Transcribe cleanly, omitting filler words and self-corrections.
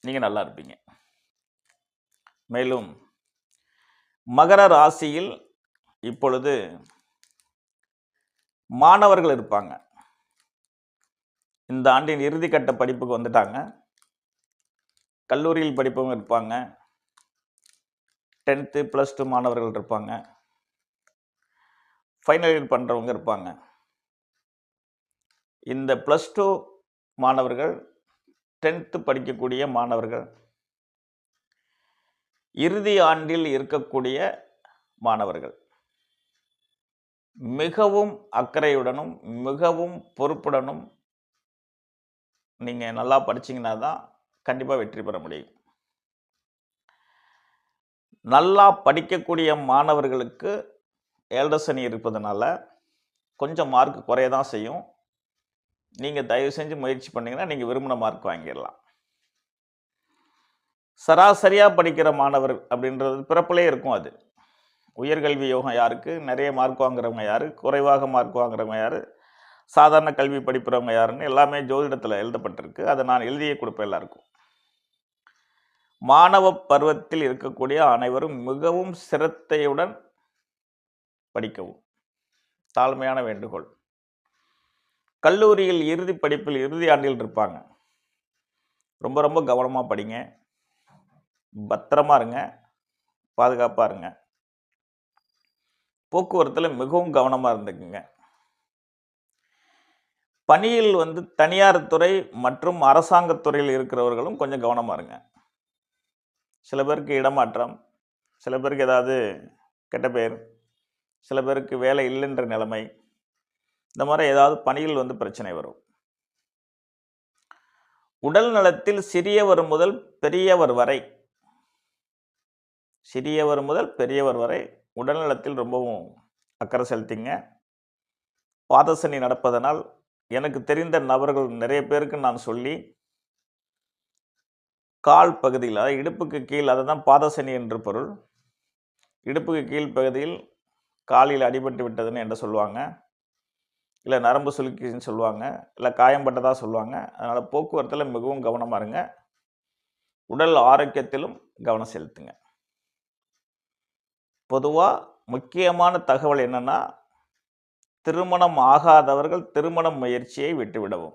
நீங்கள் நல்லா இருப்பீங்க. மேலும் மகர ராசியில் இப்பொழுது மாணவர்கள் இருப்பாங்க. இந்த ஆண்டின் இறுதிக்கட்ட படிப்புக்கு வந்துட்டாங்க. கல்லூரியில் படிப்பவங்க இருப்பாங்க. 10th +2 மாணவர்கள் இருப்பாங்க. ஃபைனல் இயர் பண்ணுறவங்க இருப்பாங்க. இந்த +2 மாணவர்கள், 10th படிக்கக்கூடிய மாணவர்கள், இறுதி ஆண்டில் இருக்கக்கூடிய மாணவர்கள் மிகவும் அக்கறையுடனும் மிகவும் பொறுப்புடனும் நீங்கள் நல்லா படிச்சீங்கன்னா தான் கண்டிப்பாக வெற்றி பெற முடியும். நல்லா படிக்கக்கூடிய மாணவர்களுக்கு 7 சனி இருப்பதனால கொஞ்சம் மார்க் குறைய தான் செய்யும். நீங்கள் தயவு செஞ்சு முயற்சி பண்ணீங்கன்னா நீங்கள் விரும்பின மார்க் வாங்கிடலாம். சராசரியாக படிக்கிற மாணவர் அப்படின்றது பிறப்பிலே இருக்கும். அது உயர்கல்வி யோகம் யாருக்கு, நிறைய மார்க் வாங்குறவங்க யார், குறைவாக மார்க் வாங்குறவங்க யார், சாதாரண கல்வி படிக்கிறவங்க யாருன்னு எல்லாமே ஜோதிடத்தில் எழுதப்பட்டிருக்கு. அதை நான் எழுதியே கொடுப்பேன் எல்லாருக்கும். மாணவ பருவத்தில் இருக்கக்கூடிய அனைவரும் மிகவும் சிரத்தையுடன் படிக்கவும். தாழ்மையான வேண்டுகோள். கல்லூரியில் இறுதி படிப்பில் இறுதி ஆண்டில் இருப்பாங்க. ரொம்ப ரொம்ப கவனமாக படிங்க. பத்திரமா இருங்க. பாதுகாப்பாக இருங்க. போக்குவரத்தில் மிகவும் கவனமாக இருந்துக்குங்க. பணியில் தனியார் துறை மற்றும் அரசாங்கத் துறையில் இருக்கிறவர்களும் கொஞ்சம் கவனமாக இருங்க. சில பேருக்கு இடமாற்றம், சில பேருக்கு ஏதாவது கெட்ட பேர், சில பேருக்கு வேலை இல்லைன்ற நிலைமை, இந்த மாதிரி ஏதாவது பணியில் பிரச்சனை வரும். உடல் நலத்தில் சிறியவர் முதல் பெரியவர் வரை உடல் நலத்தில் ரொம்பவும் அக்கறை செலுத்திங்க. பாதசனி நடப்பதனால் எனக்கு தெரிந்த நபர்கள் நிறைய பேருக்கு நான் சொல்லி, கால் பகுதியில், அதாவது இடுப்புக்கு கீழ், அதை தான் பாதசனி என்று பொருள், இடுப்புக்கு கீழ் பகுதியில் காலில் அடிபட்டு விட்டதுன்னு என்ன சொல்லுவாங்க, இல்லை நரம்பு சுளுக்கின்னு சொல்லுவாங்க, இல்லை காயம்பட்டதாக சொல்லுவாங்க. அதனால் போக்குவரத்தில் மிகவும் கவனமாக இருங்க. உடல் ஆரோக்கியத்திலும் கவனம் செலுத்துங்க. பொதுவாக முக்கியமான தகவல் என்னென்னா, திருமணம் ஆகாதவர்கள் திருமண முயற்சியை விட்டுவிடவும்.